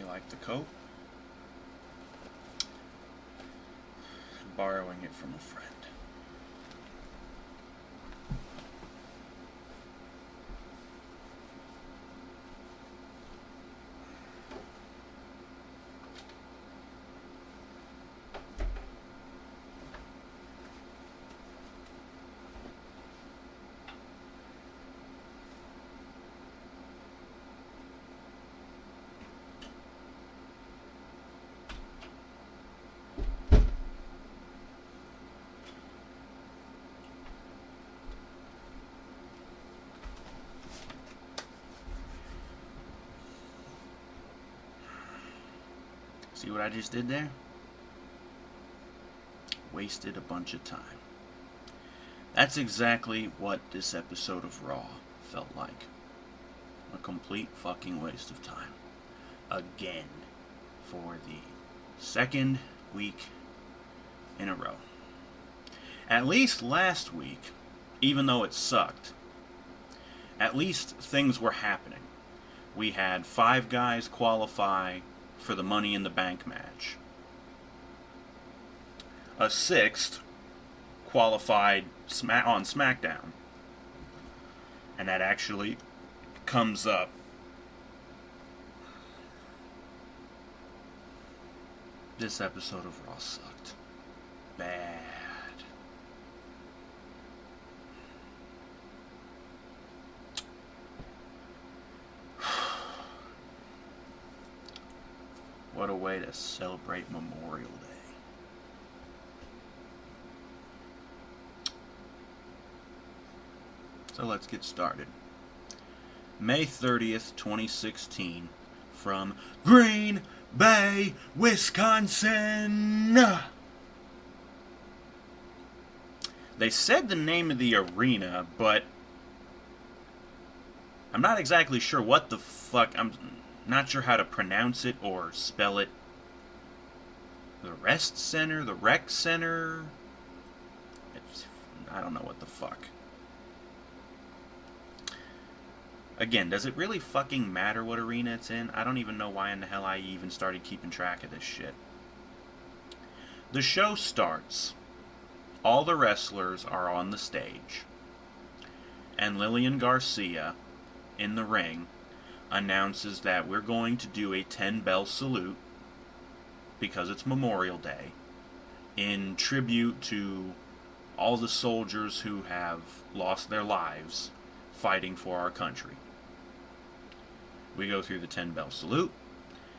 You like the coat? Borrowing it from a friend. See what I just did there? Wasted a bunch of time. That's exactly what this episode of Raw felt like. A complete fucking waste of time. Again. For the second week in a row. At least last week, even though it sucked, at least things were happening. We had 5 guys qualify for the Money in the Bank match. A 6th qualified on SmackDown. And that actually comes up. This episode of Raw sucked. Bad. What a way to celebrate Memorial Day. So let's get started. May 30th, 2016, from Green Bay, Wisconsin. They said the name of the arena, but I'm not exactly sure what the fuck. I'm not sure how to pronounce it or spell it. The Rest Center? The Rec Center? I don't know what the fuck. Again, does it really fucking matter what arena it's in? I don't even know why in the hell I even started keeping track of this shit. The show starts. All the wrestlers are on the stage. And Lillian Garcia, in the ring, announces that we're going to do a 10-bell salute because it's Memorial Day in tribute to all the soldiers who have lost their lives fighting for our country. We go through the 10-bell salute,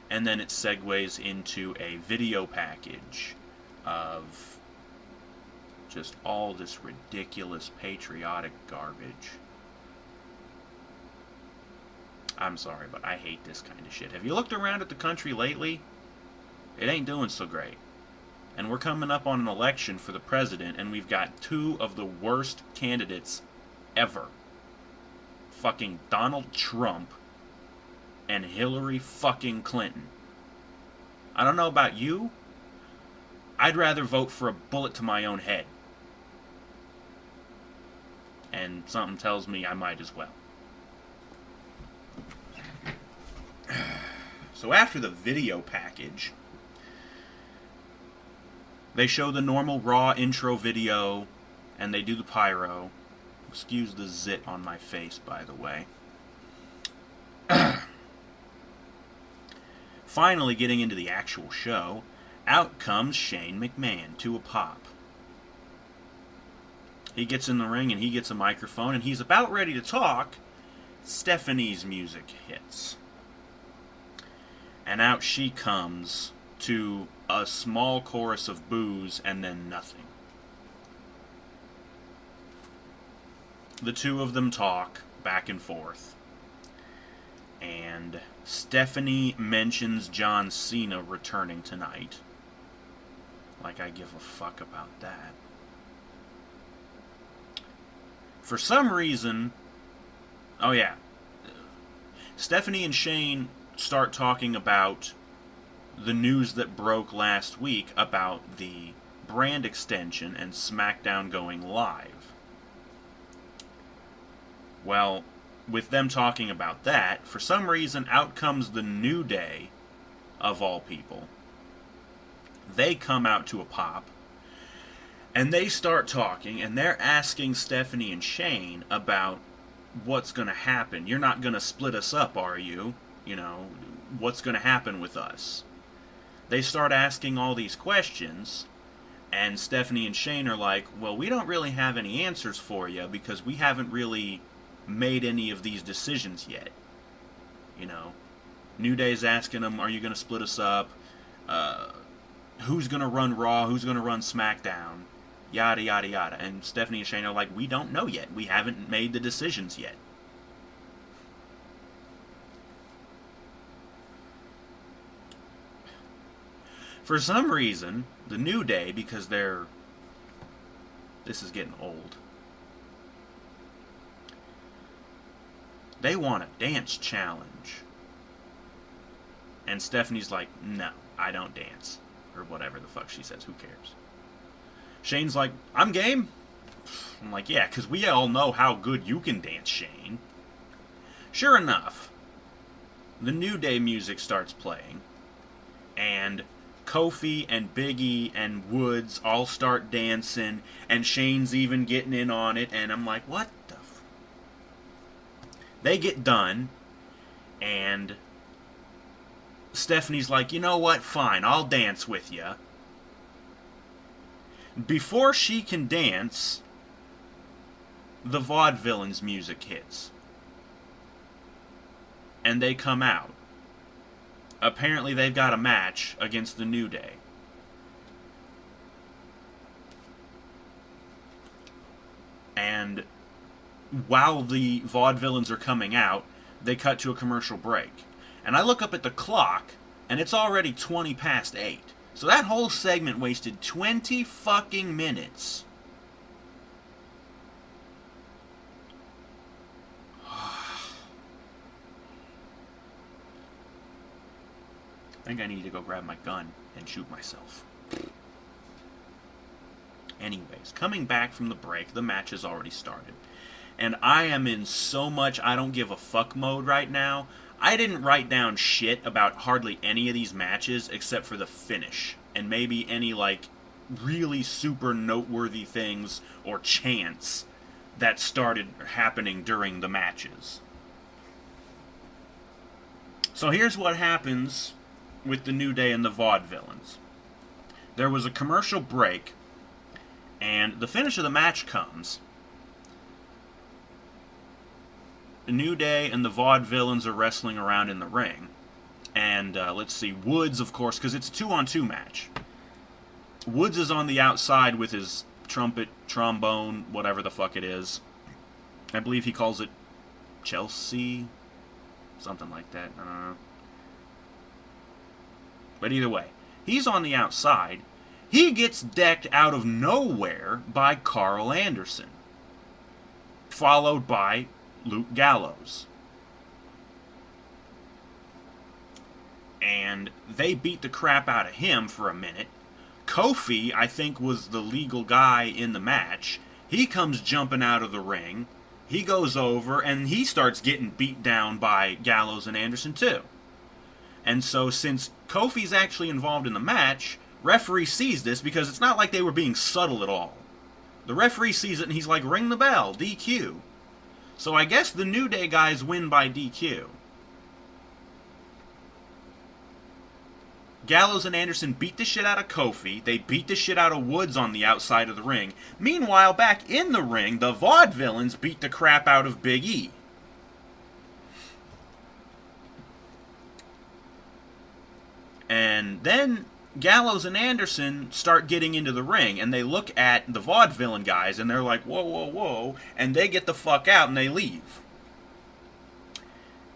and then it segues into a video package of just all this ridiculous patriotic garbage. I'm sorry, but I hate this kind of shit. Have you looked around at the country lately? It ain't doing so great. And we're coming up on an election for the president, and we've got 2 of the worst candidates ever. Fucking Donald Trump and Hillary fucking Clinton. I don't know about you. I'd rather vote for a bullet to my own head. And something tells me I might as well. So after the video package, they show the normal Raw intro video, and they do the pyro. Excuse the zit on my face, by the way. Finally getting into the actual show, out comes Shane McMahon to a pop. He gets in the ring and he gets a microphone and he's about ready to talk. Stephanie's music hits. And out she comes to a small chorus of boos and then nothing. The 2 of them talk back and forth. And Stephanie mentions John Cena returning tonight. Like I give a fuck about that. For some reason... Oh yeah. Stephanie and Shane start talking about the news that broke last week about the brand extension and SmackDown going live. Well, with them talking about that, for some reason out comes the New Day of all people. They come out to a pop, and they start talking, and they're asking Stephanie and Shane about what's going to happen. You're not going to split us up, are you? You know, what's going to happen with us? They start asking all these questions, and Stephanie and Shane are like, well, we don't really have any answers for you because we haven't really made any of these decisions yet. You know, New Day's asking them, are you going to split us up? Who's going to run Raw? Who's going to run SmackDown? Yada, yada, yada. And Stephanie and Shane are like, we don't know yet. We haven't made the decisions yet. For some reason, the New Day, because this is getting old, they want a dance challenge. And Stephanie's like, no, I don't dance. Or whatever the fuck she says, who cares? Shane's like, I'm game. I'm like, yeah, because we all know how good you can dance, Shane. Sure enough, the New Day music starts playing, and Kofi and Big E and Woods all start dancing, and Shane's even getting in on it, and I'm like, what the f... They get done, and Stephanie's like, you know what, fine, I'll dance with you. Before she can dance, the Vaudevillains music hits. And they come out. Apparently they've got a match against the New Day. And while the Vaudevillains are coming out, they cut to a commercial break. And I look up at the clock, and it's already 20 past 8. So that whole segment wasted 20 fucking minutes. I think I need to go grab my gun and shoot myself. Anyways, coming back from the break, the match has already started. And I am in so much I don't give a fuck mode right now. I didn't write down shit about hardly any of these matches except for the finish. And maybe any, like, really super noteworthy things or chants that started happening during the matches. So here's what happens with the New Day and the Vaudevillains. There was a commercial break, and the finish of the match comes. The New Day and the Vaudevillains are wrestling around in the ring. And, let's see, Woods, of course, because it's a 2-on-2 match. Woods is on the outside with his trumpet, trombone, whatever the fuck it is. I believe he calls it Chelsea? Something like that, I don't know. But either way, he's on the outside. He gets decked out of nowhere by Carl Anderson. Followed by Luke Gallows. And they beat the crap out of him for a minute. Kofi, I think, was the legal guy in the match. He comes jumping out of the ring. He goes over, and he starts getting beat down by Gallows and Anderson, too. And so, since Kofi's actually involved in the match, referee sees this, because it's not like they were being subtle at all. The referee sees it, and he's like, ring the bell, DQ. So I guess the New Day guys win by DQ. Gallows and Anderson beat the shit out of Kofi. They beat the shit out of Woods on the outside of the ring. Meanwhile, back in the ring, the Vaudevillains beat the crap out of Big E. And then Gallows and Anderson start getting into the ring, and they look at the Vaudevillain guys, and they're like, whoa, whoa, whoa, and they get the fuck out, and they leave.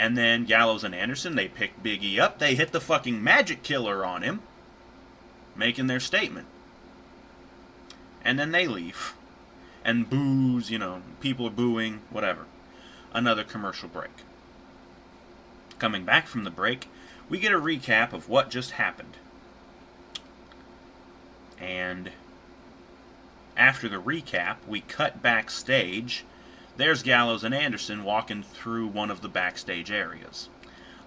And then Gallows and Anderson, they pick Big E up. They hit the fucking magic killer on him, making their statement. And then they leave. And boos, you know, people are booing, whatever. Another commercial break. Coming back from the break, we get a recap of what just happened. And after the recap, we cut backstage. There's Gallows and Anderson walking through one of the backstage areas.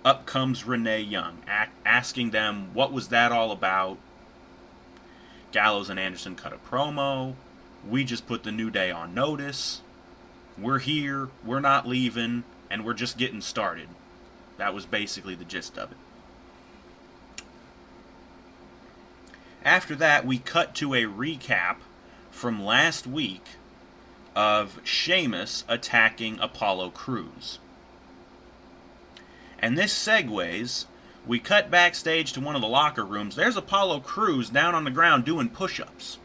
Up comes Renee Young, asking them what was that all about. Gallows and Anderson cut a promo. We just put the New Day on notice. We're here, we're not leaving, and we're just getting started. That was basically the gist of it. After that, we cut to a recap from last week of Sheamus attacking Apollo Crews. And this segues, we cut backstage to one of the locker rooms. There's Apollo Crews down on the ground doing push-ups.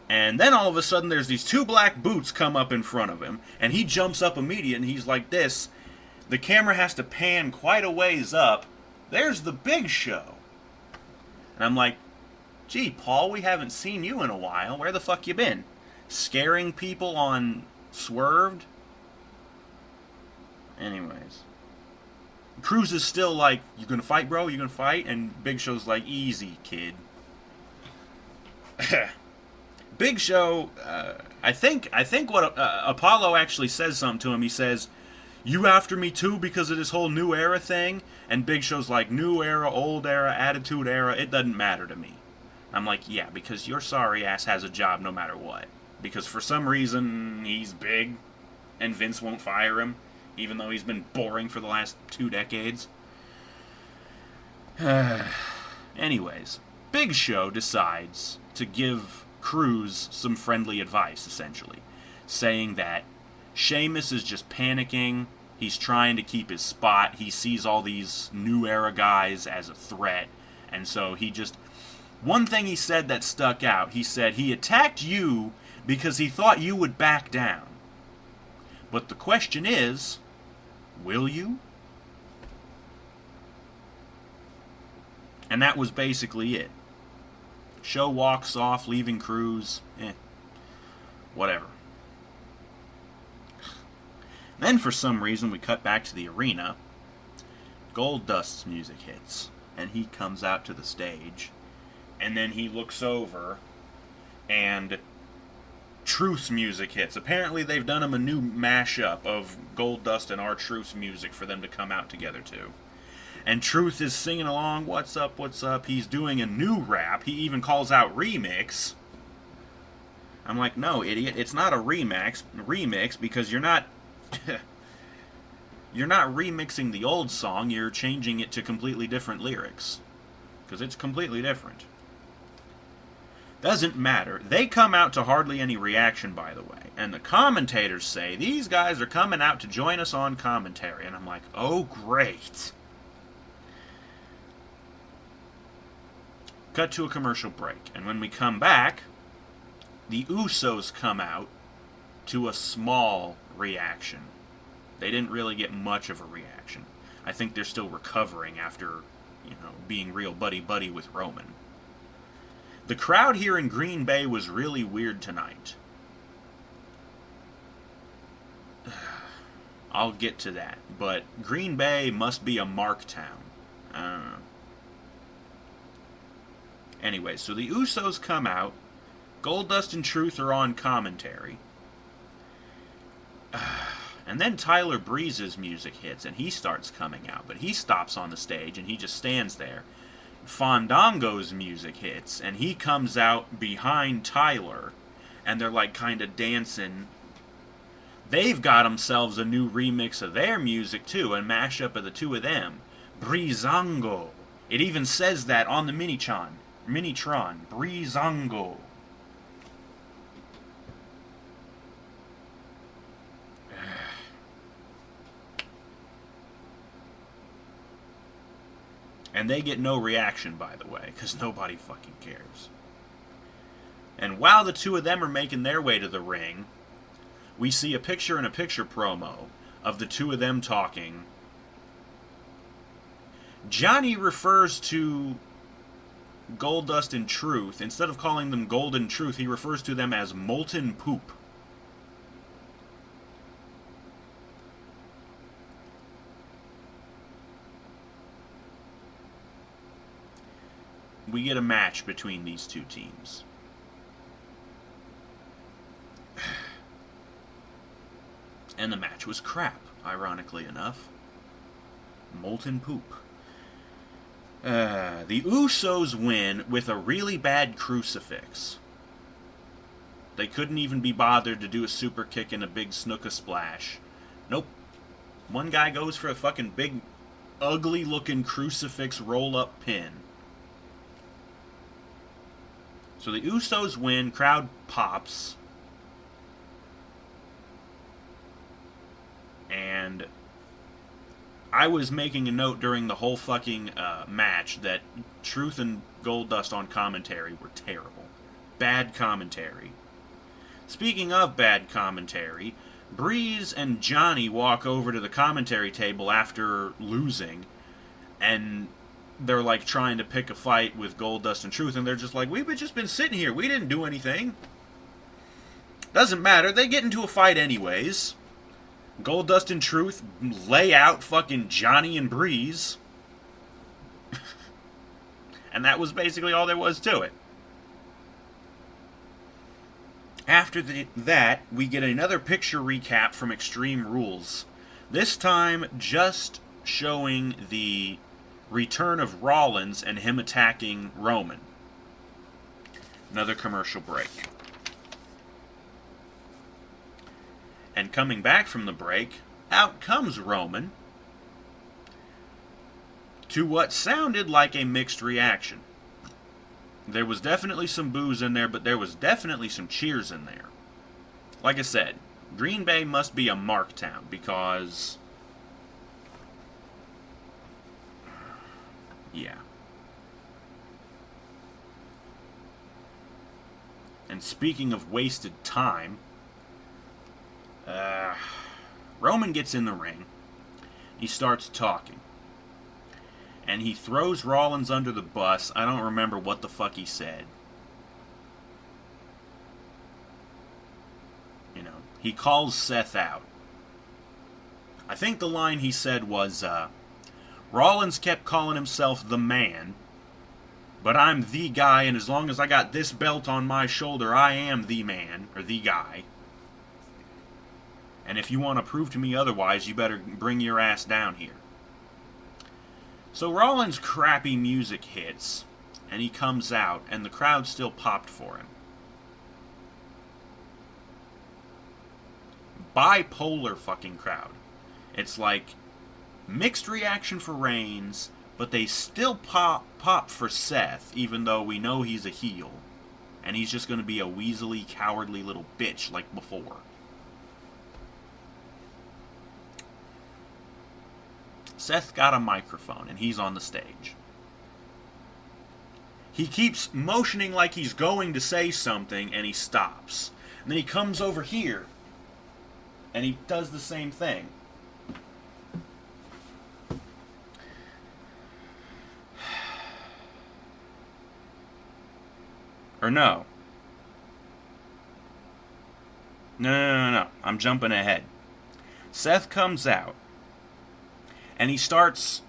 And then all of a sudden there's these two black boots come up in front of him, and he jumps up immediately and he's like this. The camera has to pan quite a ways up. There's the Big Show. And I'm like, gee, Paul, we haven't seen you in a while. Where the fuck you been? Scaring people on Swerved? Anyways. Cruz is still like, you gonna fight, bro? You gonna fight? And Big Show's like, easy, kid. Big Show, I think what Apollo actually says something to him. He says, you after me too because of this whole new era thing? And Big Show's like, new era, old era, attitude era, it doesn't matter to me. I'm like, yeah, because your sorry ass has a job no matter what. Because for some reason, he's big, and Vince won't fire him, even though he's been boring for the last 2 decades. Anyways, Big Show decides to give Cruz some friendly advice, essentially, saying that Sheamus is just panicking, he's trying to keep his spot, he sees all these new era guys as a threat, and so he just... One thing he said that stuck out, he said he attacked you because he thought you would back down. But the question is, will you? And that was basically it. Show walks off, leaving Cruz. Whatever. Then, for some reason, we cut back to the arena. Goldust's music hits, and he comes out to the stage. And then he looks over, and Truth's music hits. Apparently, they've done him a new mashup of Goldust and R-Truth's music for them to come out together to. And Truth is singing along, what's up, what's up? He's doing a new rap. He even calls out remix. I'm like, no, idiot, it's not a remix because you're not... you're not remixing the old song, you're changing it to completely different lyrics. Because it's completely different. Doesn't matter. They come out to hardly any reaction, by the way. And the commentators say, these guys are coming out to join us on commentary. And I'm like, oh, great. Cut to a commercial break. And when we come back, the Usos come out to a small reaction. They didn't really get much of a reaction. I think they're still recovering after, being real buddy-buddy with Roman. The crowd here in Green Bay was really weird tonight. I'll get to that. But Green Bay must be a mark town. I don't know. Anyway, so the Usos come out. Goldust and Truth are on commentary. And then Tyler Breeze's music hits, and he starts coming out. But he stops on the stage, and he just stands there. Fandango's music hits, and he comes out behind Tyler, and they're like kind of dancing. They've got themselves a new remix of their music too, a mashup of the two of them. Breezango. It even says that on the Minitron. Breezango. And they get no reaction, by the way, because nobody fucking cares. And while the two of them are making their way to the ring, we see a picture-in-a-picture promo of the two of them talking. Johnny refers to Goldust and Truth. Instead of calling them Golden Truth, he refers to them as Molten Poop. We get a match between these two teams. And the match was crap. ironically enough. Molten poop. The Usos win with a really bad crucifix. They couldn't even be bothered to do a super kick and a big snooka splash. Nope. One guy goes for a fucking big, ugly-looking crucifix roll-up pin. So the Usos win, crowd pops. And I was making a note during the whole fucking match that Truth and Goldust on commentary were terrible. Bad commentary. Speaking of bad commentary, Breeze and Johnny walk over to the commentary table after losing, and they're like trying to pick a fight with Goldust and Truth, and they're just like, we've just been sitting here, we didn't do anything. Doesn't matter, they get into a fight anyways. Goldust and Truth lay out fucking Johnny and Breeze. And that was basically all there was to it. After that, we get another picture recap from Extreme Rules. This time, just showing the return of Rollins and him attacking Roman. Another commercial break. And coming back from the break, out comes Roman to what sounded like a mixed reaction. There was definitely some boos in there, but there was definitely some cheers in there. Like I said, Green Bay must be a mark town, because... yeah. And speaking of wasted time, Roman gets in the ring. He starts talking. And he throws Rollins under the bus. I don't remember what the fuck he said. You know, he calls Seth out. I think the line he said was, Rollins kept calling himself the man, but I'm the guy, and as long as I got this belt on my shoulder, I am the man, or the guy. And if you want to prove to me otherwise, you better bring your ass down here. So Rollins' crappy music hits, and he comes out, and the crowd still popped for him. Bipolar fucking crowd. It's like mixed reaction for Reigns, but they still pop for Seth, even though we know he's a heel. And he's just going to be a weaselly, cowardly little bitch like before. Seth got a microphone, and he's on the stage. He keeps motioning like he's going to say something, and he stops. And then he comes over here, and he does the same thing. Or no. No. I'm jumping ahead. Seth comes out. And he starts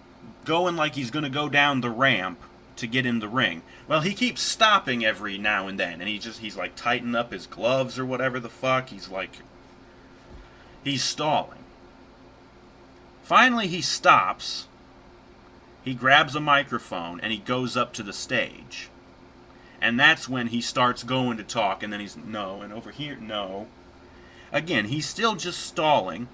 going like he's going to go down the ramp to get in the ring. Well, he keeps stopping every now and then. And he's like tightening up his gloves or whatever the fuck. He's stalling. Finally, he stops. He grabs a microphone and he goes up to the stage. And that's when he starts going to talk. And then he's, no. And over here, no. Again, he's still just stalling.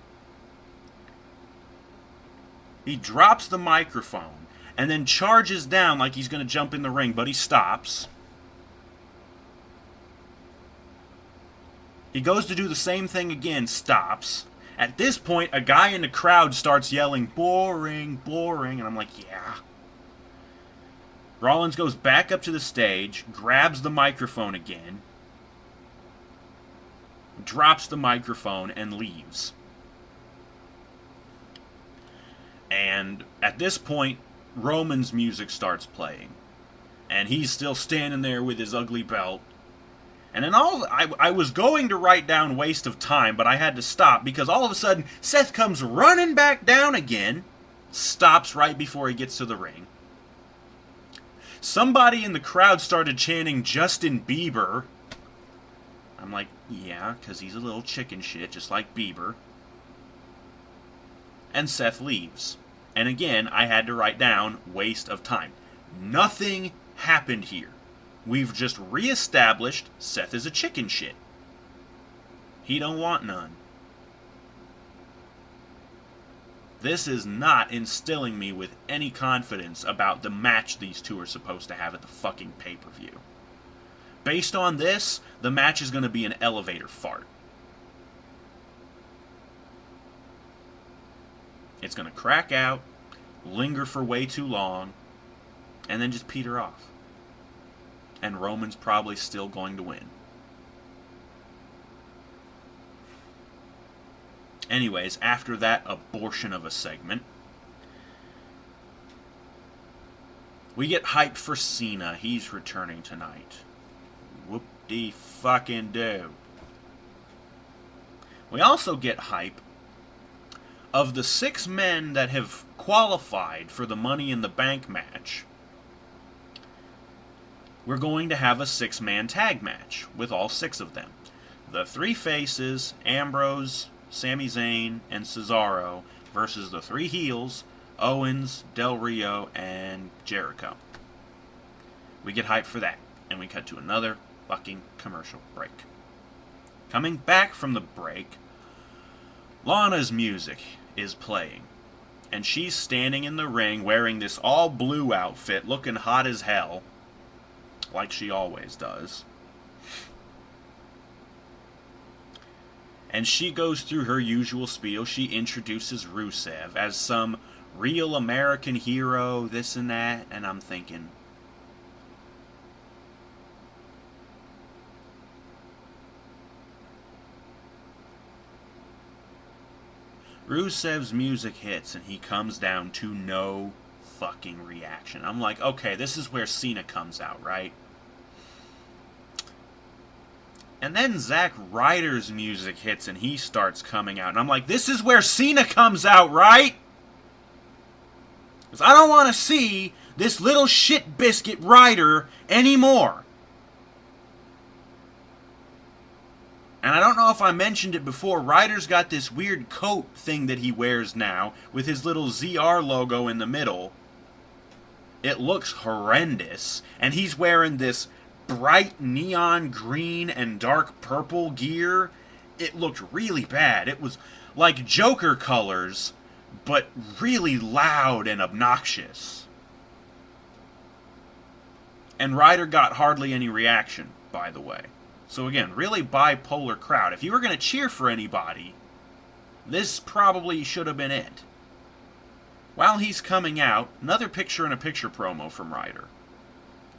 He drops the microphone and then charges down like he's going to jump in the ring, but he stops. He goes to do the same thing again, stops. At this point, a guy in the crowd starts yelling, boring, boring, and I'm like, yeah. Rollins goes back up to the stage, grabs the microphone again, drops the microphone, and leaves. And at this point, Roman's music starts playing. And he's still standing there with his ugly belt. And then I was going to write down waste of time, but I had to stop because all of a sudden, Seth comes running back down again, stops right before he gets to the ring. Somebody in the crowd started chanting Justin Bieber. I'm like, yeah, because he's a little chicken shit, just like Bieber. and Seth leaves. And again, I had to write down waste of time. Nothing happened here. We've just reestablished Seth is a chicken shit. He don't want none. This is not instilling me with any confidence about the match these two are supposed to have at the fucking pay-per-view. Based on this, the match is going to be an elevator fart. It's going to crack out, linger for way too long, and then just peter off. And Roman's probably still going to win. Anyways, after that abortion of a segment, we get hyped for Cena. He's returning tonight. Whoop-de-fucking-do. We also get hype of the 6 men that have qualified for the Money in the Bank match. We're going to have a 6-man tag match with all 6 of them. The 3 faces, Ambrose, Sami Zayn, and Cesaro, versus the 3 heels, Owens, Del Rio, and Jericho. We get hyped for that, and we cut to another fucking commercial break. Coming back from the break, Lana's music is playing, and she's standing in the ring wearing this all blue outfit, looking hot as hell, like she always does. And she goes through her usual spiel. She introduces Rusev as some real American hero, this and that, and I'm thinking, Rusev's music hits and he comes down to no fucking reaction. I'm like, okay, this is where Cena comes out, right? And then Zack Ryder's music hits and he starts coming out. And I'm like, this is where Cena comes out, right? Because I don't want to see this little shit biscuit Ryder anymore. And I don't know if I mentioned it before, Ryder's got this weird coat thing that he wears now with his little ZR logo in the middle. It looks horrendous. And he's wearing this bright neon green and dark purple gear. It looked really bad. It was like Joker colors, but really loud and obnoxious. And Ryder got hardly any reaction, by the way. So again, really bipolar crowd. If you were going to cheer for anybody, this probably should have been it. While he's coming out, another picture-in-a-picture promo from Ryder.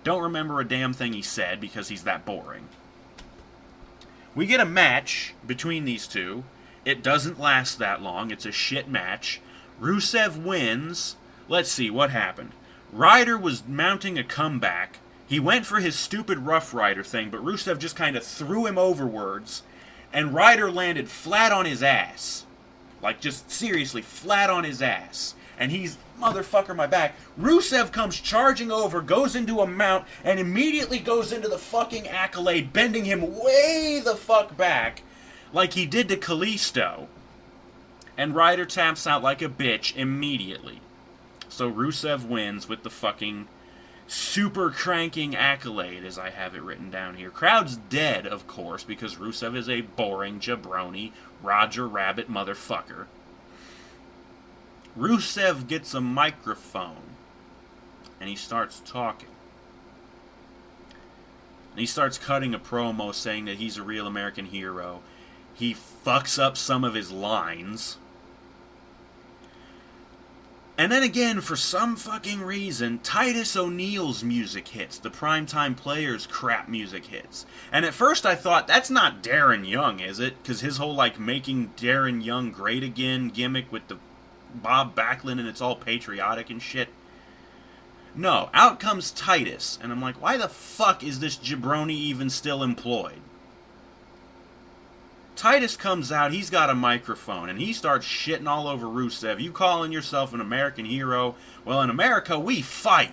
Don't remember a damn thing he said because he's that boring. We get a match between these two. It doesn't last that long. It's a shit match. Rusev wins. Let's see, what happened? Ryder was mounting a comeback. He went for his stupid Rough Rider thing, but Rusev just kind of threw him overwards, and Ryder landed flat on his ass. Like, just seriously, flat on his ass. And he's, motherfucker, my back. Rusev comes charging over, goes into a mount, and immediately goes into the fucking Accolade, bending him way the fuck back, like he did to Kalisto. And Ryder taps out like a bitch immediately. So Rusev wins with the fucking super cranking Accolade, as I have it written down here. Crowd's dead, of course, because Rusev is a boring jabroni, Roger Rabbit motherfucker. Rusev gets a microphone, and he starts talking. And he starts cutting a promo saying that he's a real American hero. He fucks up some of his lines. And then again, for some fucking reason, Titus O'Neil's music hits. The Primetime Players crap music hits. And at first I thought, that's not Darren Young, is it? Because his whole, like, making Darren Young great again gimmick with the Bob Backlund and it's all patriotic and shit. No, out comes Titus. And I'm like, why the fuck is this jabroni even still employed? Titus comes out, he's got a microphone, and he starts shitting all over Rusev. You calling yourself an American hero? Well, in America, we fight.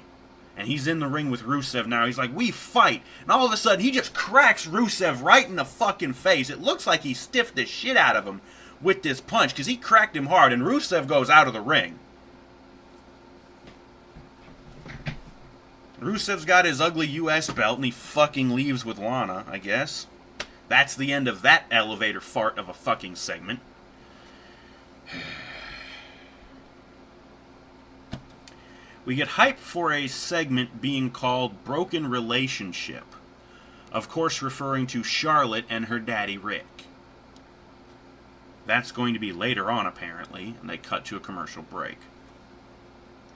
And he's in the ring with Rusev now. He's like, we fight. And all of a sudden, he just cracks Rusev right in the fucking face. It looks like he stiffed the shit out of him. with this punch because he cracked him hard, and Rusev goes out of the ring. Rusev's got his ugly US belt, and he fucking leaves with Lana, I guess. That's the end of that elevator fart of a fucking segment. We get hyped for a segment being called Broken Relationship. Of course, referring to Charlotte and her daddy Rick. That's going to be later on, apparently, and they cut to a commercial break.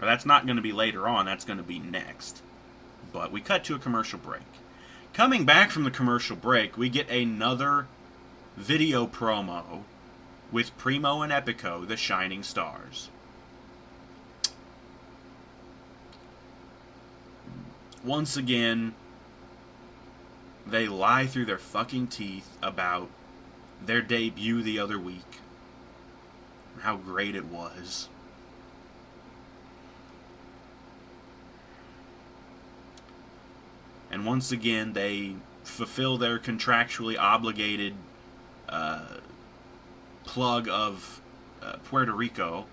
Or that's not going to be later on, that's going to be next. But we cut to a commercial break. Coming back from the commercial break, we get another video promo with Primo and Epico, the Shining Stars. Once again, they lie through their fucking teeth about their debut the other week. How great it was. And once again, they fulfill their contractually obligated plug of Puerto Rico.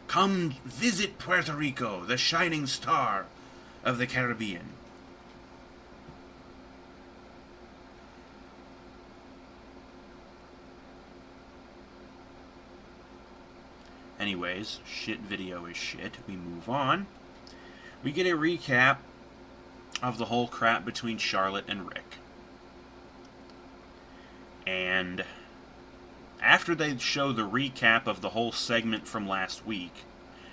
Come visit Puerto Rico, the shining star of the Caribbean. Anyways, shit video is shit. We move on. We get a recap of the whole crap between Charlotte and Rick. And after they show the recap of the whole segment from last week,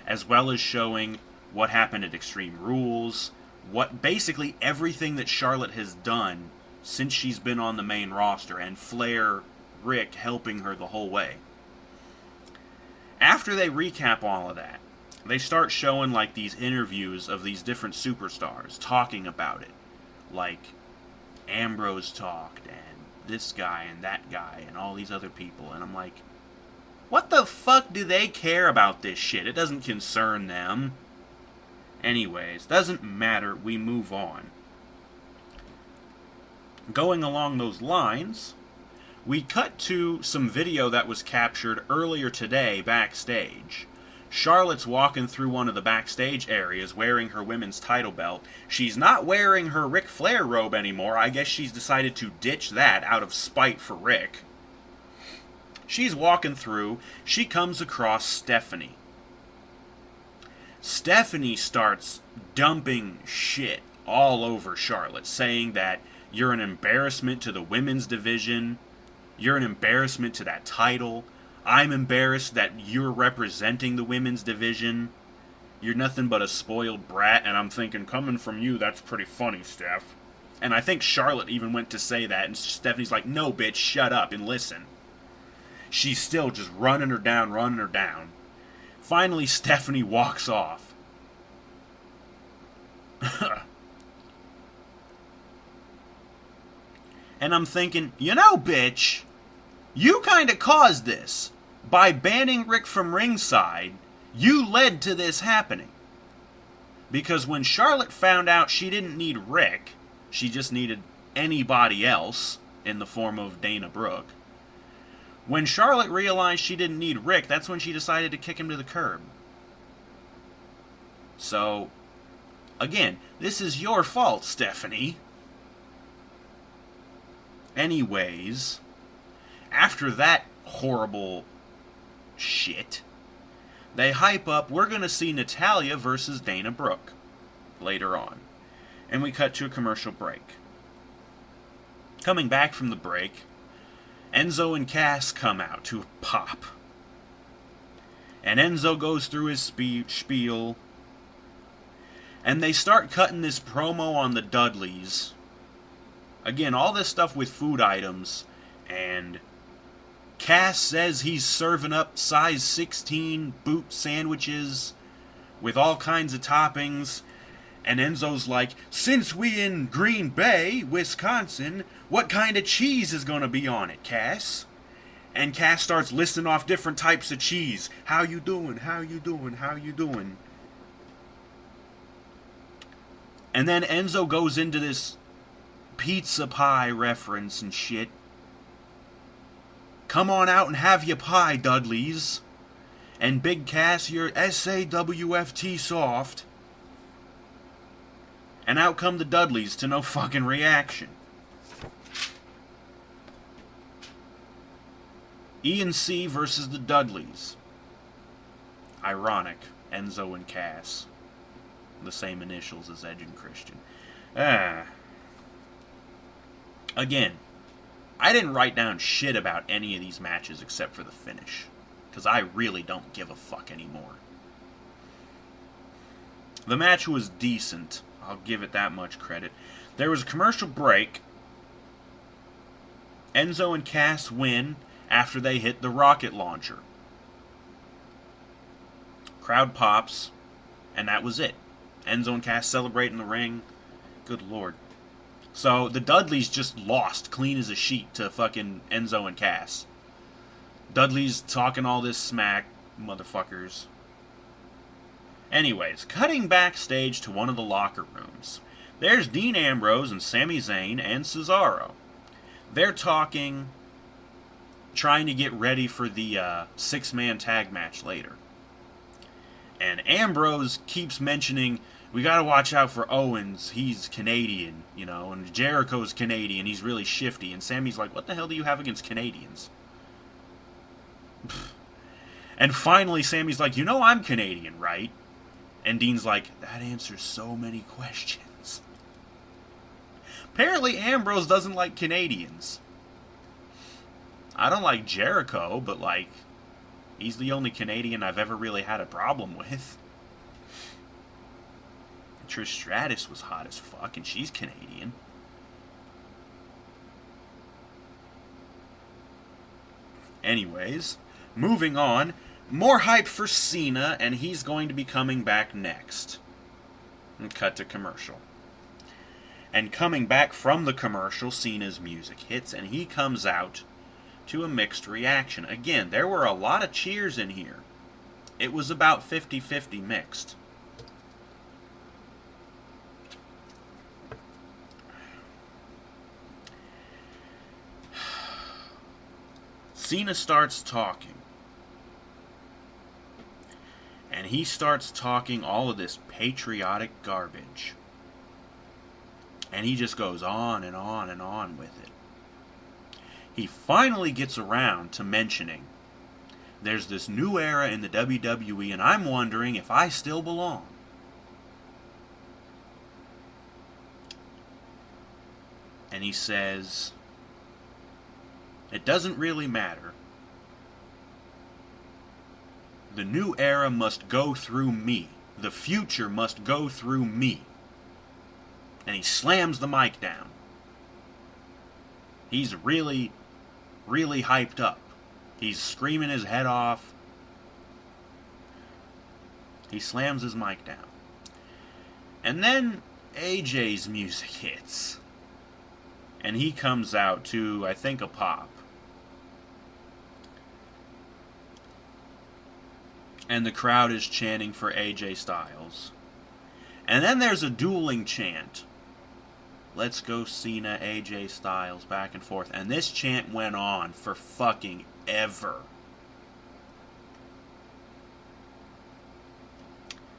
as well as showing what happened at Extreme Rules, what basically everything that Charlotte has done since she's been on the main roster, and Flair, Rick helping her the whole way. After they recap all of that, they start showing like these interviews of these different superstars talking about it. Like Ambrose talked, and this guy and that guy and all these other people. And I'm like, what the fuck do they care about this shit? It doesn't concern them. Anyways, doesn't matter, we move on. Going along those lines, we cut to some video that was captured earlier today backstage. Charlotte's walking through one of the backstage areas wearing her women's title belt. She's not wearing her Ric Flair robe anymore. I guess she's decided to ditch that out of spite for Rick. She's walking through. She comes across Stephanie. Stephanie starts dumping shit all over Charlotte, saying that you're an embarrassment to the women's division. You're an embarrassment to that title. I'm embarrassed that you're representing the women's division. You're nothing but a spoiled brat, and I'm thinking, coming from you, that's pretty funny, Steph. And I think Charlotte even went to say that, and Stephanie's like, no, bitch, shut up and listen. She's still just running her down. Finally, Stephanie walks off. And I'm thinking, you know, bitch, you kind of caused this. By banning Rick from ringside, you led to this happening. Because when Charlotte found out she didn't need Rick, she just needed anybody else in the form of Dana Brooke. When Charlotte realized she didn't need Rick, that's when she decided to kick him to the curb. So, again, this is your fault, Stephanie. Anyways, after that horrible shit, they hype up, we're going to see Natalya versus Dana Brooke later on. And we cut to a commercial break. Coming back from the break, Enzo and Cass come out to pop. And Enzo goes through his spiel. And they start cutting this promo on the Dudleys. Again, all this stuff with food items. And Cass says he's serving up size 16 boot sandwiches with all kinds of toppings. And Enzo's like, since we in Green Bay, Wisconsin, what kind of cheese is going to be on it, Cass? And Cass starts listing off different types of cheese. How you doing? How you doing? How you doing? And then Enzo goes into this pizza pie reference and shit. Come on out and have your pie, Dudleys. And Big Cass, you're SAWFT soft. And out come the Dudleys to no fucking reaction. E&C versus the Dudleys. Ironic. Enzo and Cass. The same initials as Edge and Christian. Again, I didn't write down shit about any of these matches except for the finish. Because I really don't give a fuck anymore. The match was decent. I'll give it that much credit. There was a commercial break. Enzo and Cass win after they hit the rocket launcher. Crowd pops, and that was it. Enzo and Cass celebrate in the ring. Good lord. So the Dudleys just lost clean as a sheet to fucking Enzo and Cass. Dudley's talking all this smack, motherfuckers. Anyways, cutting backstage to one of the locker rooms. There's Dean Ambrose and Sami Zayn and Cesaro. They're talking, trying to get ready for the six-man tag match later. And Ambrose keeps mentioning, we gotta watch out for Owens, he's Canadian, you know, and Jericho's Canadian, he's really shifty. And Sammy's like, what the hell do you have against Canadians? And finally Sammy's like, you know I'm Canadian, right? And Dean's like, that answers so many questions. Apparently Ambrose doesn't like Canadians. I don't like Jericho, but like, he's the only Canadian I've ever really had a problem with. Trish Stratus was hot as fuck, and she's Canadian. Anyways, moving on. More hype for Cena, and he's going to be coming back next. And cut to commercial. And coming back from the commercial, Cena's music hits, and he comes out to a mixed reaction. Again, there were a lot of cheers in here. It was about 50-50 mixed. Cena starts talking. And he starts talking all of this patriotic garbage. And he just goes on and on and on with it. He finally gets around to mentioning, there's this new era in the WWE, and I'm wondering if I still belong. And he says, it doesn't really matter. The new era must go through me. The future must go through me. And he slams the mic down. He's really, really hyped up. He's screaming his head off. He slams his mic down. And then AJ's music hits. And he comes out to, I think, a pop. And the crowd is chanting for AJ Styles. And then there's a dueling chant. Let's go Cena, AJ Styles, back and forth. And this chant went on for fucking ever.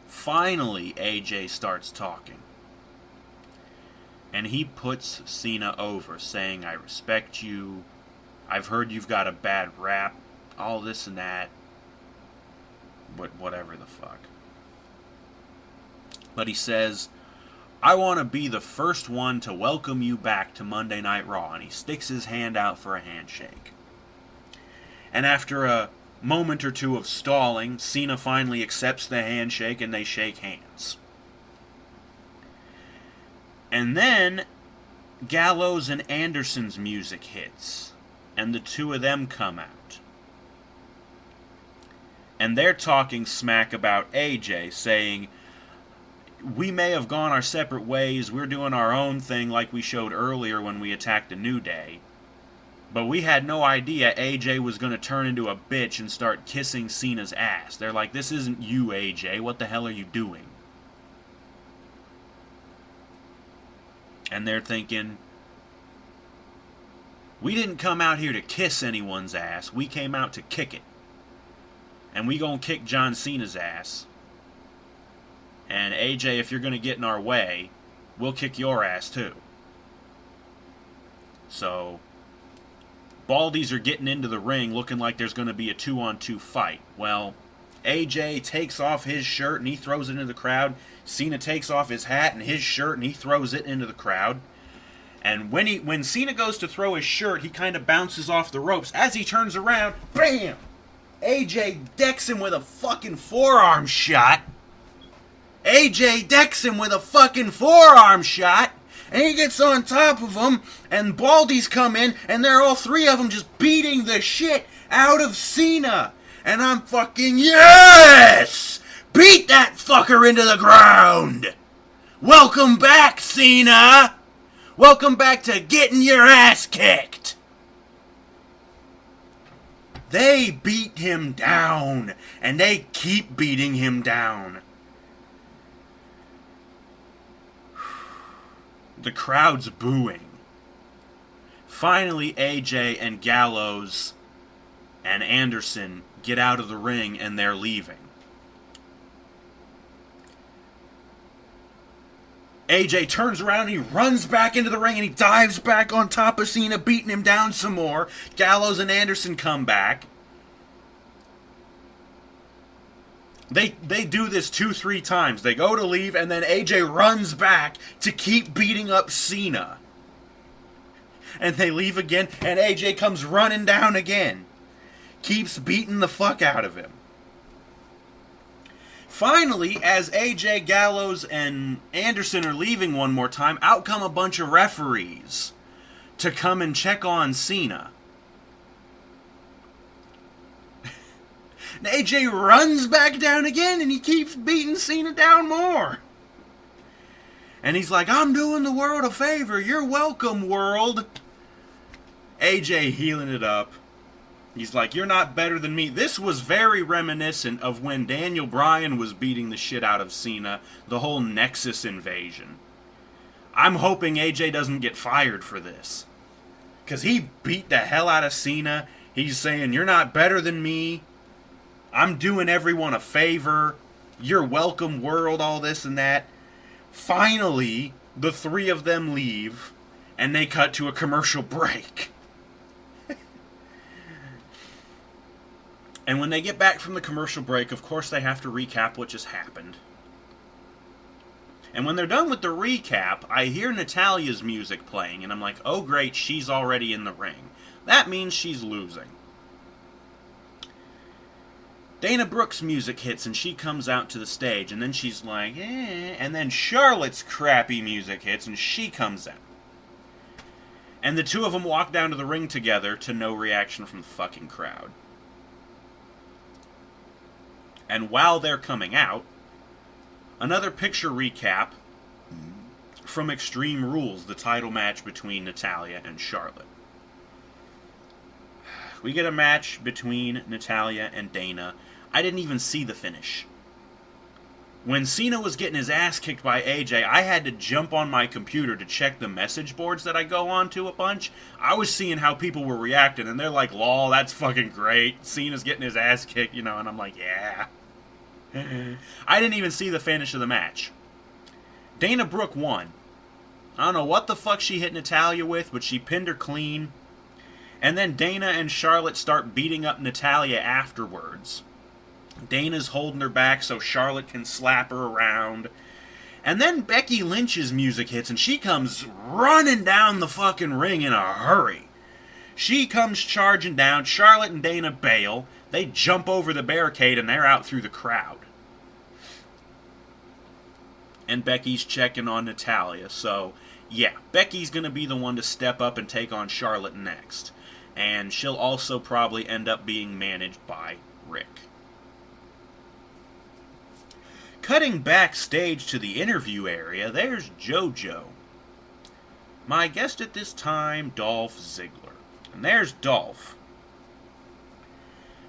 Finally, AJ starts talking. And he puts Cena over, saying, I respect you. I've heard you've got a bad rap. All this and that. But whatever the fuck. But he says, I want to be the first one to welcome you back to Monday Night Raw. And he sticks his hand out for a handshake. And after a moment or two of stalling, Cena finally accepts the handshake and they shake hands. And then Gallows and Anderson's music hits. And the two of them come out. And they're talking smack about AJ, saying, we may have gone our separate ways, we're doing our own thing like we showed earlier when we attacked the New Day. But we had no idea AJ was going to turn into a bitch and start kissing Cena's ass. They're like, this isn't you, AJ, what the hell are you doing? And they're thinking, We didn't come out here to kiss anyone's ass. We came out to kick it. And we gonna kick John Cena's ass. And AJ, if you're gonna get in our way, we'll kick your ass too. So, Baldies are getting into the ring looking like there's gonna be a 2-on-2 fight. Well, AJ takes off his shirt and he throws it into the crowd. Cena takes off his hat and his shirt and he throws it into the crowd. And when Cena goes to throw his shirt, he kind of bounces off the ropes. As he turns around, BAM! AJ decks him with a fucking forearm shot. AJ decks him with a fucking forearm shot. And he gets on top of him, and Baldies come in, and they're all three of them just beating the shit out of Cena. And I'm fucking, yes! Beat that fucker into the ground! Welcome back, Cena! Welcome back to getting your ass kicked! They beat him down, and they keep beating him down. The crowd's booing. Finally, AJ and Gallows and Anderson get out of the ring and they're leaving. AJ turns around and he runs back into the ring and he dives back on top of Cena, beating him down some more. Gallows and Anderson come back. They do this 2-3 times. They go to leave, and then AJ runs back to keep beating up Cena. And they leave again, and AJ comes running down again. Keeps beating the fuck out of him. Finally, as AJ, Gallows, and Anderson are leaving one more time, out come a bunch of referees to come and check on Cena. And AJ runs back down again, and he keeps beating Cena down more. And he's like, I'm doing the world a favor. You're welcome, world. AJ healing it up. He's like, you're not better than me. This was very reminiscent of when Daniel Bryan was beating the shit out of Cena, the whole Nexus invasion. I'm hoping AJ doesn't get fired for this. Because he beat the hell out of Cena. He's saying, you're not better than me. I'm doing everyone a favor. You're welcome, world, all this and that. Finally, the three of them leave, and they cut to a commercial break. And when they get back from the commercial break, of course they have to recap what just happened. And when they're done with the recap, I hear Natalia's music playing, and I'm like, oh great, she's already in the ring. That means she's losing. Dana Brooke's music hits and she comes out to the stage, and then she's like, eh. And then Charlotte's crappy music hits and she comes out. And the two of them walk down to the ring together to no reaction from the fucking crowd. And while they're coming out, another picture recap from Extreme Rules, the title match between Natalya and Charlotte. We get a match between Natalya and Dana. I didn't even see the finish. When Cena was getting his ass kicked by AJ, I had to jump on my computer to check the message boards that I go on to a bunch. I was seeing how people were reacting, and they're like, lol, that's fucking great. Cena's getting his ass kicked, and I'm like, yeah. I didn't even see the finish of the match. Dana Brooke won. I don't know what the fuck she hit Natalya with, but she pinned her clean. And then Dana and Charlotte start beating up Natalya afterwards. Dana's holding her back so Charlotte can slap her around. And then Becky Lynch's music hits and she comes running down the fucking ring in a hurry. She comes charging down. Charlotte and Dana bail. They jump over the barricade and they're out through the crowd. And Becky's checking on Natalya. So, yeah, Becky's going to be the one to step up and take on Charlotte next. And she'll also probably end up being managed by Rick. Cutting backstage to the interview area, there's JoJo. My guest at this time, Dolph Ziggler. And there's Dolph.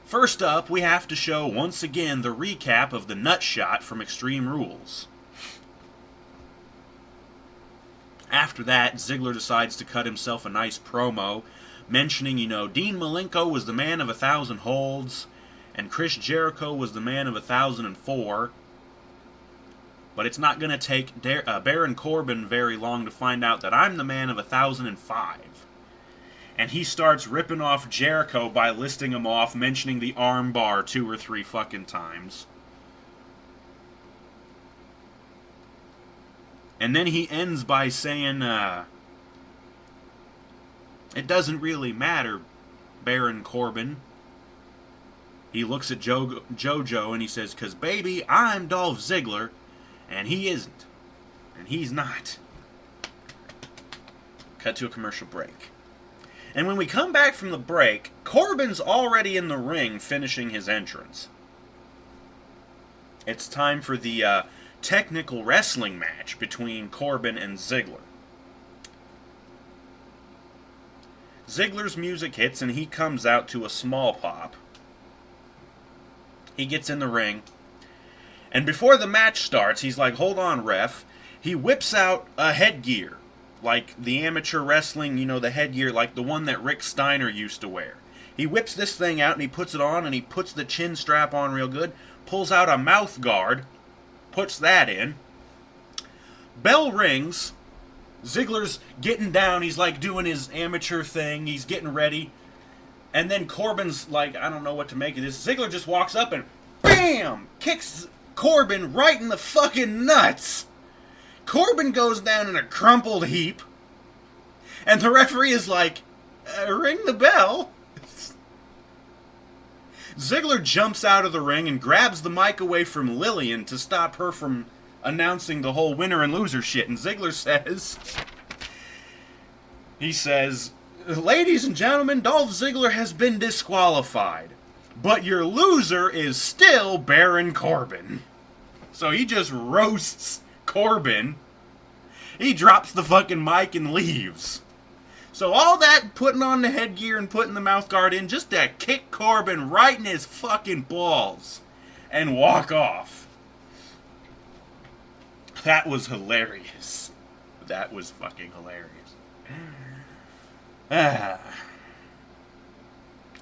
First up, we have to show once again the recap of the nut shot from Extreme Rules. After that, Ziggler decides to cut himself a nice promo, mentioning, Dean Malenko was the man of 1,000 holds, and Chris Jericho was the man of 1,004. But it's not going to take Baron Corbin very long to find out that I'm the man of 1,005. And he starts ripping off Jericho by listing him off, mentioning the arm bar 2 or 3 fucking times. And then he ends by saying, it doesn't really matter, Baron Corbin. He looks at JoJo and he says, 'cause baby, I'm Dolph Ziggler, and he isn't. And he's not. Cut to a commercial break. And when we come back from the break, Corbin's already in the ring finishing his entrance. It's time for the technical wrestling match between Corbin and Ziggler. Ziggler's music hits and he comes out to a small pop. He gets in the ring. And before the match starts, he's like, hold on, ref. He whips out a headgear. Like the amateur wrestling, the headgear, like the one that Rick Steiner used to wear. He whips this thing out and he puts it on and he puts the chin strap on real good. Pulls out a mouth guard. Puts that in. Bell rings. Ziggler's getting down. He's like doing his amateur thing. He's getting ready. And then Corbin's like, I don't know what to make of this. Ziggler just walks up and BAM! Kicks Corbin right in the fucking nuts. Corbin goes down in a crumpled heap. And the referee is like, ring the bell. Ziggler jumps out of the ring and grabs the mic away from Lillian to stop her from announcing the whole winner and loser shit. And Ziggler says, ladies and gentlemen, Dolph Ziggler has been disqualified. But your loser is still Baron Corbin. So he just roasts Corbin. He drops the fucking mic and leaves. So all that putting on the headgear and putting the mouthguard in just to kick Corbin right in his fucking balls and walk off. That was hilarious. That was fucking hilarious.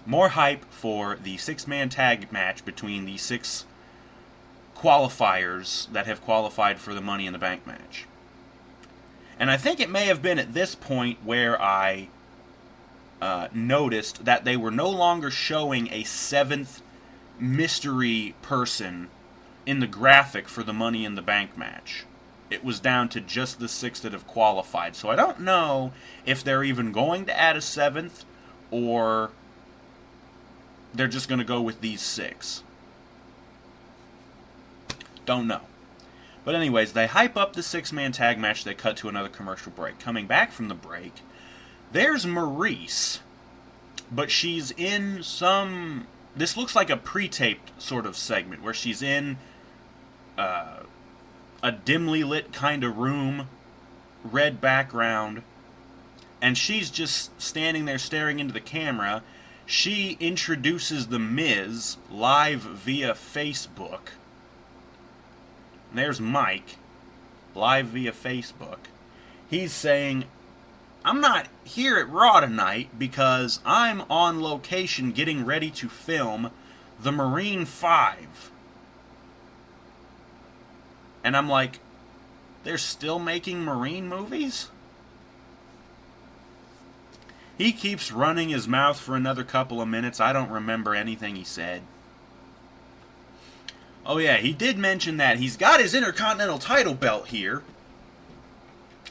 More hype for the 6-man tag match between the 6 qualifiers that have qualified for the Money in the Bank match. And I think it may have been at this point where I noticed that they were no longer showing a 7th mystery person in the graphic for the Money in the Bank match. It was down to just the 6 that have qualified. So I don't know if they're even going to add a 7th or they're just going to go with these 6. Don't know. But anyways, they hype up the 6-man tag match. They cut to another commercial break. Coming back from the break, there's Maurice. But she's in some... This looks like a pre-taped sort of segment where she's in a dimly lit kind of room, red background, and she's just standing there staring into the camera. She introduces The Miz live via Facebook. There's Mike, live via Facebook. He's saying, I'm not here at Raw tonight because I'm on location getting ready to film The Marine 5. And I'm like, they're still making Marine movies? He keeps running his mouth for another couple of minutes. I don't remember anything he said. Oh yeah, he did mention that he's got his Intercontinental title belt here.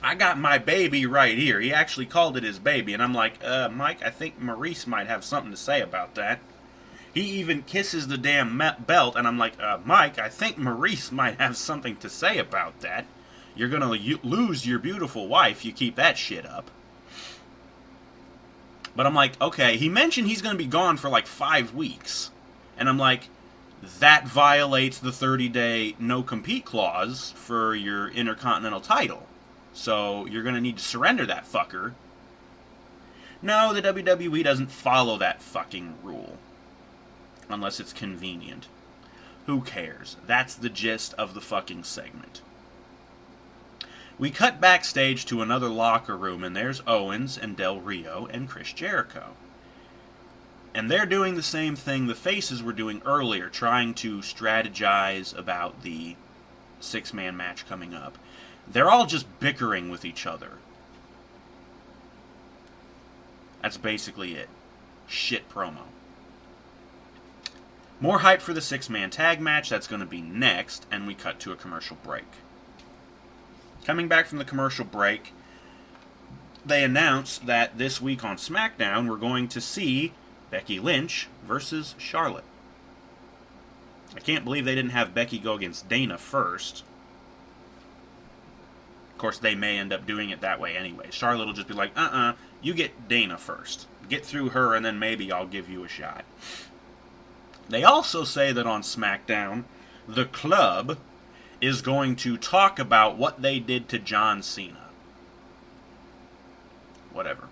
I got my baby right here. He actually called it his baby. And I'm like, Mike, I think Maurice might have something to say about that. He even kisses the damn belt. And I'm like, Mike, I think Maurice might have something to say about that. You're going to lose your beautiful wife if you keep that shit up. But I'm like, okay, he mentioned he's going to be gone for like 5 weeks. And I'm like, that violates the 30-day no-compete clause for your Intercontinental title. So you're going to need to surrender that fucker. No, the WWE doesn't follow that fucking rule. Unless it's convenient. Who cares? That's the gist of the fucking segment. We cut backstage to another locker room, and there's Owens and Del Rio and Chris Jericho. And they're doing the same thing the Faces were doing earlier, trying to strategize about the six-man match coming up. They're all just bickering with each other. That's basically it. Shit promo. More hype for the six-man tag match. That's going to be next, and we cut to a commercial break. Coming back from the commercial break, they announced that this week on SmackDown we're going to see Becky Lynch versus Charlotte. I can't believe they didn't have Becky go against Dana first. Of course, they may end up doing it that way anyway. Charlotte will just be like, you get Dana first. Get through her, and then maybe I'll give you a shot. They also say that on SmackDown, the Club is going to talk about what they did to John Cena. Whatever.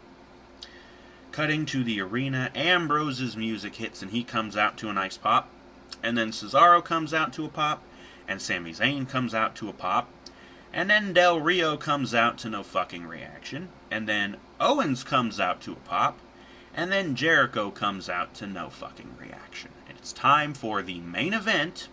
Cutting to the arena, Ambrose's music hits and he comes out to a nice pop. And then Cesaro comes out to a pop. And Sami Zayn comes out to a pop. And then Del Rio comes out to no fucking reaction. And then Owens comes out to a pop. And then Jericho comes out to no fucking reaction. And it's time for the main event,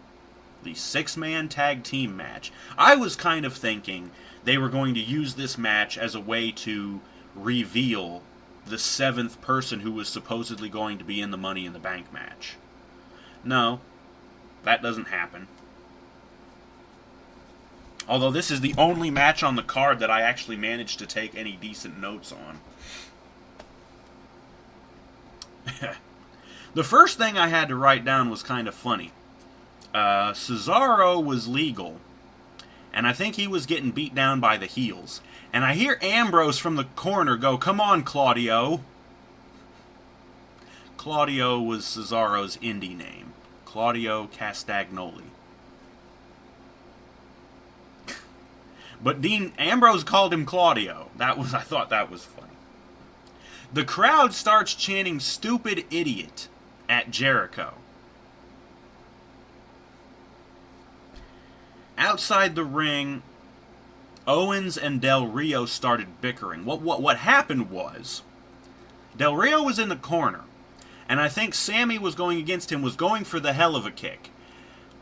the six-man tag team match. I was kind of thinking they were going to use this match as a way to reveal the seventh person who was supposedly going to be in the Money in the Bank match. No, that doesn't happen. Although this is the only match on the card that I actually managed to take any decent notes on. The first thing I had to write down was kind of funny. Cesaro was legal, and I think he was getting beat down by the heels. And I hear Ambrose from the corner go, "Come on, Claudio." Claudio was Cesaro's indie name. Claudio Castagnoli. But Dean Ambrose called him Claudio. I thought that was funny. The crowd starts chanting "stupid idiot" at Jericho. Outside the ring, Owens and Del Rio started bickering. What happened was, Del Rio was in the corner, and I think Sammy was going against him, was going for the hell of a kick.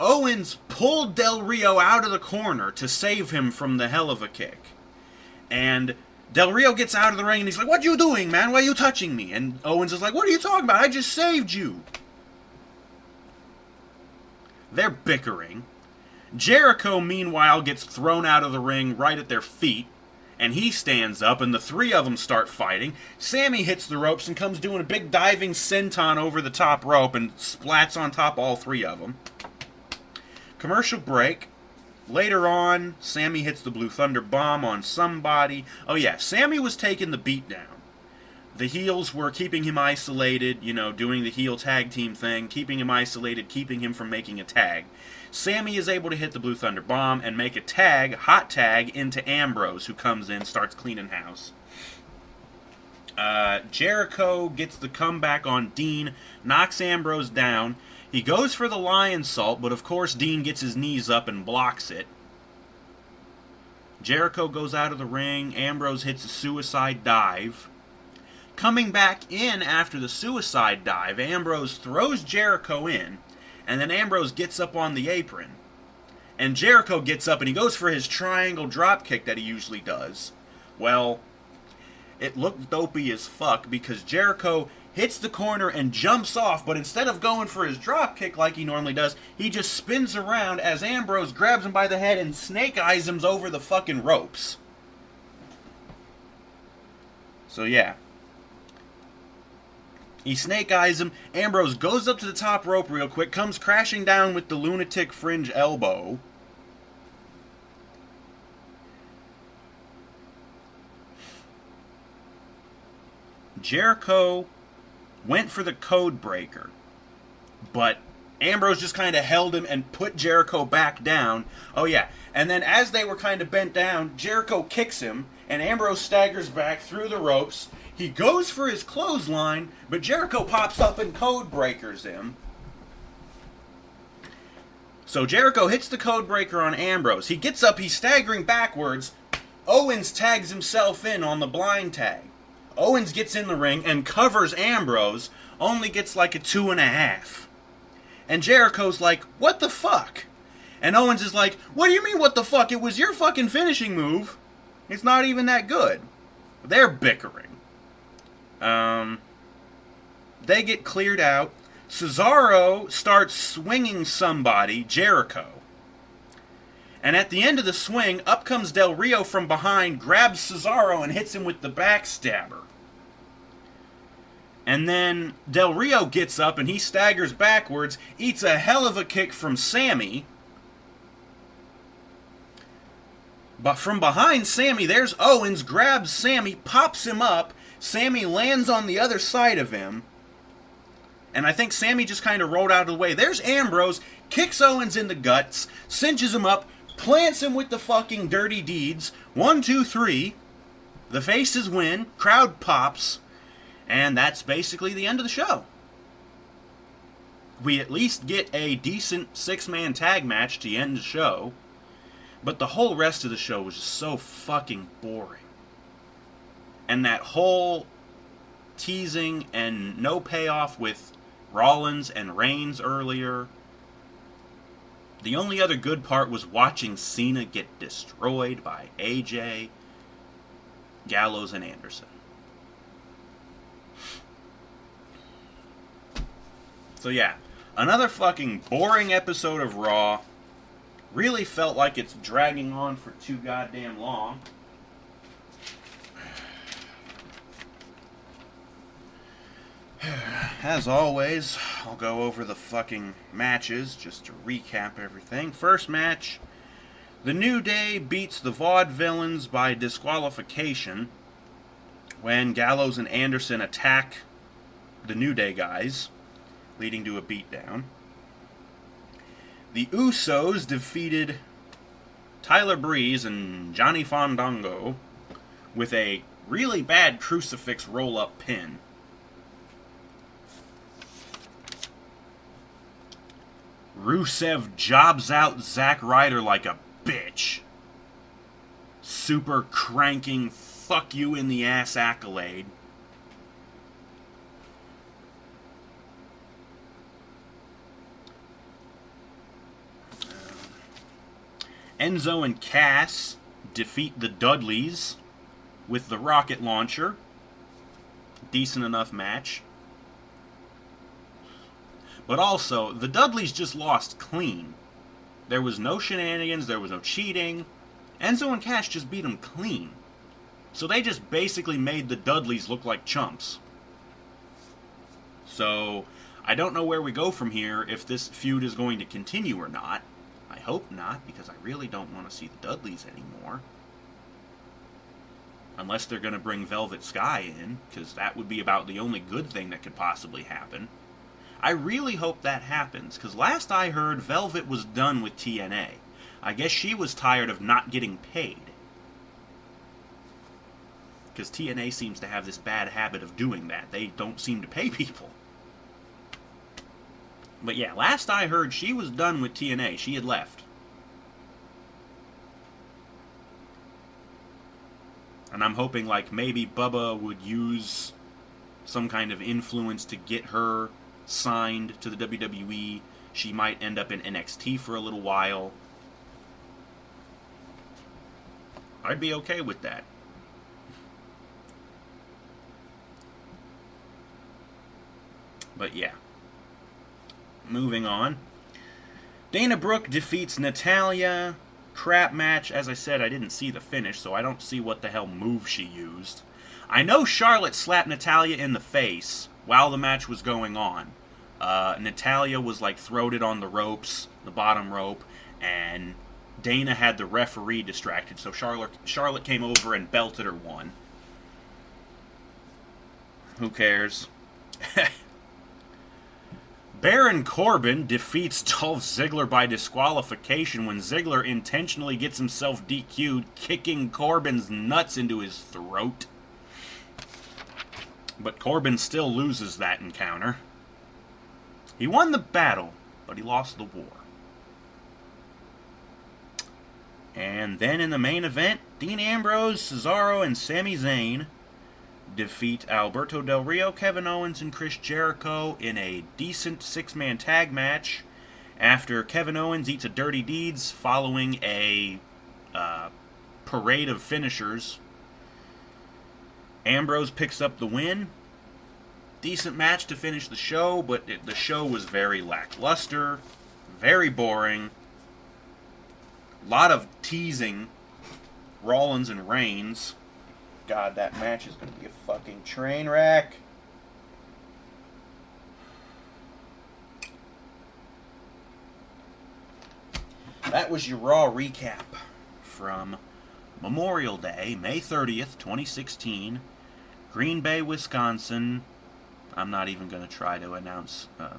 Owens pulled Del Rio out of the corner to save him from the hell of a kick. And Del Rio gets out of the ring and he's like, "What you doing, man? Why are you touching me?" And Owens is like, "What are you talking about? I just saved you." They're bickering. Jericho, meanwhile, gets thrown out of the ring right at their feet, and he stands up, and the three of them start fighting. Sammy hits the ropes and comes doing a big diving senton over the top rope and splats on top all three of them. Commercial break. Later on, Sammy hits the Blue Thunder Bomb on somebody. Oh yeah, Sammy was taking the beat down. The heels were keeping him isolated, doing the heel tag team thing, keeping him isolated, keeping him from making a tag. Sammy is able to hit the Blue Thunder Bomb and make a tag, hot tag, into Ambrose, who comes in, starts cleaning house. Jericho gets the comeback on Dean, knocks Ambrose down. He goes for the lion salt, but of course Dean gets his knees up and blocks it. Jericho goes out of the ring. Ambrose hits a suicide dive. Coming back in after the suicide dive, Ambrose throws Jericho in, and then Ambrose gets up on the apron. And Jericho gets up and he goes for his triangle drop kick that he usually does. Well, it looked dopey as fuck because Jericho hits the corner and jumps off, but instead of going for his drop kick like he normally does, he just spins around as Ambrose grabs him by the head and snake eyes him over the fucking ropes. So yeah. He snake eyes him. Ambrose goes up to the top rope real quick, comes crashing down with the lunatic fringe elbow. Jericho went for the code breaker, but Ambrose just kind of held him and put Jericho back down. Oh yeah, and then as they were kind of bent down, Jericho kicks him, and Ambrose staggers back through the ropes. He goes for his clothesline, but Jericho pops up and code breakers him. So Jericho hits the code breaker on Ambrose. He gets up, he's staggering backwards. Owens tags himself in on the blind tag. Owens gets in the ring and covers Ambrose, only gets like a 2.5. And Jericho's like, what the fuck? And Owens is like, what do you mean what the fuck? It was your fucking finishing move. It's not even that good. They're bickering. They get cleared out. Cesaro starts swinging somebody, Jericho. And at the end of the swing, up comes Del Rio from behind, grabs Cesaro and hits him with the backstabber. And then Del Rio gets up and he staggers backwards, eats a hell of a kick from Sammy. But from behind Sammy, there's Owens, grabs Sammy, pops him up. Sammy lands on the other side of him. And I think Sammy just kind of rolled out of the way. There's Ambrose, kicks Owens in the guts, cinches him up, plants him with the fucking dirty deeds. 1, 2, 3. The faces win, crowd pops, and that's basically the end of the show. We at least get a decent 6-man tag match to end the show, but the whole rest of the show was just so fucking boring. And that whole teasing and no payoff with Rollins and Reigns earlier. The only other good part was watching Cena get destroyed by AJ, Gallows, and Anderson. So yeah, another fucking boring episode of Raw. Really felt like it's dragging on for too goddamn long. As always, I'll go over the fucking matches just to recap everything. First match, The New Day beats the Vaudevillains by disqualification when Gallows and Anderson attack the New Day guys, leading to a beatdown. The Usos defeated Tyler Breeze and Johnny Fandango with a really bad crucifix roll-up pin. Rusev jobs out Zack Ryder like a bitch. Super cranking fuck you in the ass accolade. Enzo and Cass defeat the Dudleys with the rocket launcher. Decent enough match. But also, the Dudleys just lost clean. There was no shenanigans, there was no cheating. Enzo and Cass just beat them clean. So they just basically made the Dudleys look like chumps. So, I don't know where we go from here, if this feud is going to continue or not. I hope not, because I really don't want to see the Dudleys anymore. Unless they're going to bring Velvet Sky in, because that would be about the only good thing that could possibly happen. I really hope that happens, because last I heard, Velvet was done with TNA. I guess she was tired of not getting paid. Because TNA seems to have this bad habit of doing that. They don't seem to pay people. But yeah, last I heard, she was done with TNA. She had left. And I'm hoping, like, maybe Bubba would use some kind of influence to get her signed to the WWE. She might end up in NXT for a little while. I'd be okay with that. But yeah. Moving on. Dana Brooke defeats Natalya. Crap match. As I said, I didn't see the finish, so I don't see what the hell move she used. I know Charlotte slapped Natalya in the face while the match was going on. Natalya was like throated on the ropes, the bottom rope, and Dana had the referee distracted, so Charlotte came over and belted her one. Who cares? Baron Corbin defeats Dolph Ziggler by disqualification when Ziggler intentionally gets himself DQ'd, kicking Corbin's nuts into his throat. But Corbin still loses that encounter. He won the battle, but he lost the war. And then in the main event, Dean Ambrose, Cesaro, and Sami Zayn defeat Alberto Del Rio, Kevin Owens, and Chris Jericho in a decent six-man tag match after Kevin Owens eats a Dirty Deeds following a parade of finishers. Ambrose picks up the win. Decent match to finish the show, but the show was very lackluster, very boring. A lot of teasing Rollins and Reigns. God, that match is going to be a fucking train wreck. That was your Raw recap from Memorial Day, May 30th, 2016, Green Bay, Wisconsin. I'm not even going to try to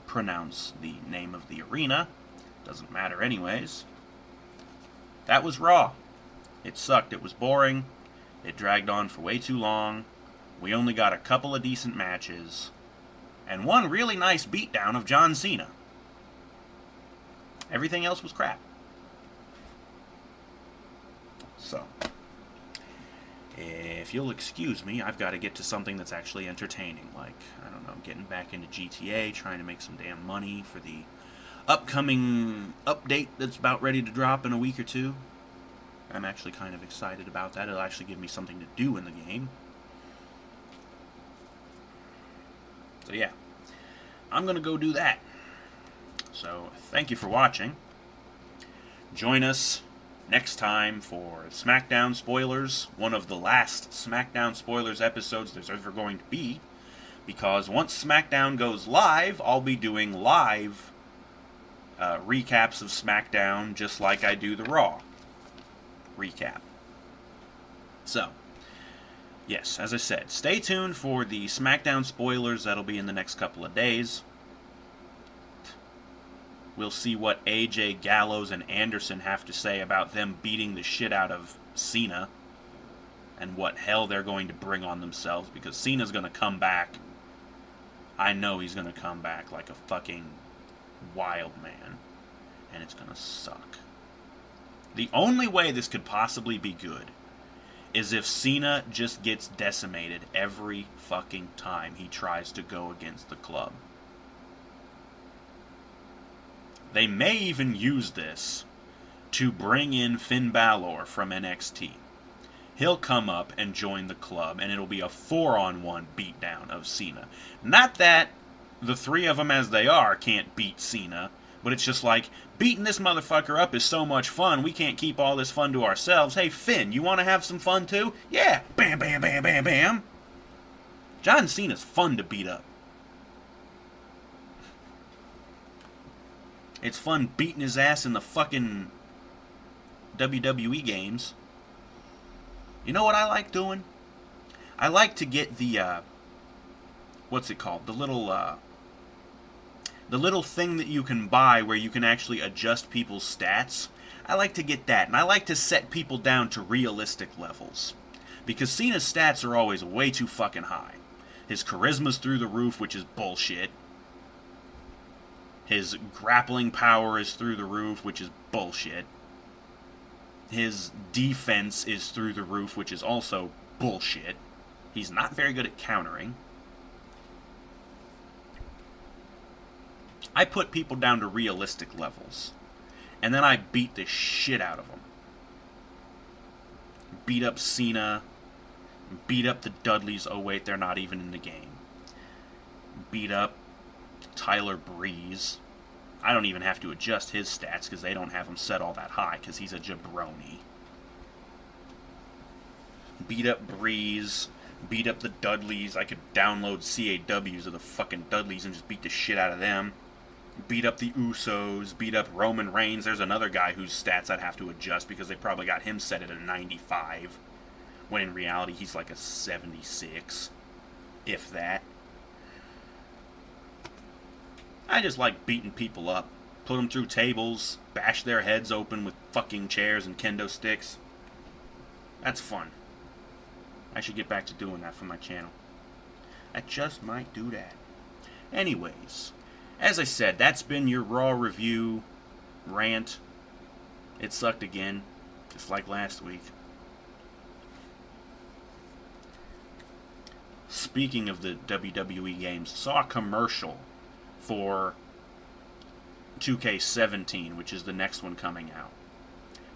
pronounce the name of the arena. Doesn't matter anyways. That was Raw. It sucked. It was boring. It dragged on for way too long. We only got a couple of decent matches. And one really nice beatdown of John Cena. Everything else was crap. So, if you'll excuse me, I've got to get to something that's actually entertaining. Like, I don't know, getting back into GTA, trying to make some damn money for the upcoming update that's about ready to drop in a week or two. I'm actually kind of excited about that. It'll actually give me something to do in the game. So yeah, I'm going to go do that. So, thank you for watching. Join us next time for SmackDown spoilers, one of the last SmackDown spoilers episodes there's ever going to be, because once SmackDown goes live, I'll be doing live recaps of SmackDown just like I do the Raw recap. So, yes, as I said, stay tuned for the SmackDown spoilers. That'll be in the next couple of days. We'll see what AJ, Gallows, and Anderson have to say about them beating the shit out of Cena and what hell they're going to bring on themselves, because Cena's going to come back. I know he's going to come back like a fucking wild man, and it's going to suck. The only way this could possibly be good is if Cena just gets decimated every fucking time he tries to go against the club. They may even use this to bring in Finn Balor from NXT. He'll come up and join the club, and it'll be a 4-on-1 beatdown of Cena. Not that the three of them as they are can't beat Cena, but it's just like, beating this motherfucker up is so much fun, we can't keep all this fun to ourselves. Hey, Finn, you want to have some fun too? Yeah! Bam, bam, bam, bam, bam! John Cena's fun to beat up. It's fun beating his ass in the fucking WWE games. You know what I like doing? I like to get the, what's it called? The little thing that you can buy where you can actually adjust people's stats. I like to get that, and I like to set people down to realistic levels. Because Cena's stats are always way too fucking high. His charisma's through the roof, which is bullshit. His grappling power is through the roof, which is bullshit. His defense is through the roof, which is also bullshit. He's not very good at countering. I put people down to realistic levels, and then I beat the shit out of them. Beat up Cena, beat up the Dudleys. Oh wait, they're not even in the game. Beat up Tyler Breeze. I don't even have to adjust his stats because they don't have him set all that high because he's a jabroni. Beat up Breeze. Beat up the Dudleys. I could download CAWs of the fucking Dudleys and just beat the shit out of them. Beat up the Usos. Beat up Roman Reigns. There's another guy whose stats I'd have to adjust because they probably got him set at a 95. When in reality he's like a 76. If that. I just like beating people up. Put them through tables, bash their heads open with fucking chairs and kendo sticks. That's fun. I should get back to doing that for my channel. I just might do that. Anyways, as I said, that's been your Raw review rant. It sucked again. just like last week. Speaking of the WWE games, saw a commercial for 2K17, which is the next one coming out.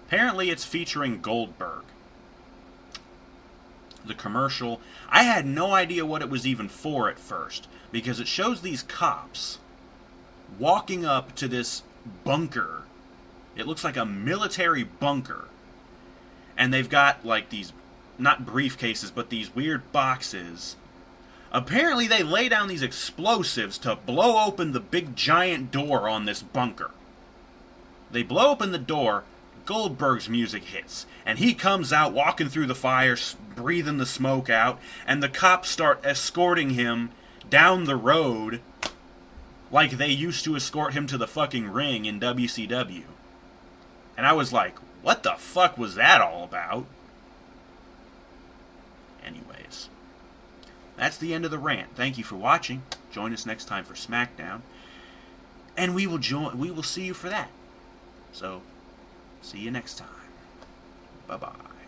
Apparently it's featuring Goldberg. The commercial, I had no idea what it was even for at first, because it shows these cops walking up to this bunker. It looks like a military bunker. And they've got like these, not briefcases, but these weird boxes. Apparently they lay down these explosives to blow open the big giant door on this bunker. They blow open the door, Goldberg's music hits, and he comes out walking through the fire, breathing the smoke out, and the cops start escorting him down the road like they used to escort him to the fucking ring in WCW. And I was like, what the fuck was that all about? Anyways, that's the end of the rant. Thank you for watching. Join us next time for SmackDown, and we will see you for that. So, see you next time. Bye-bye.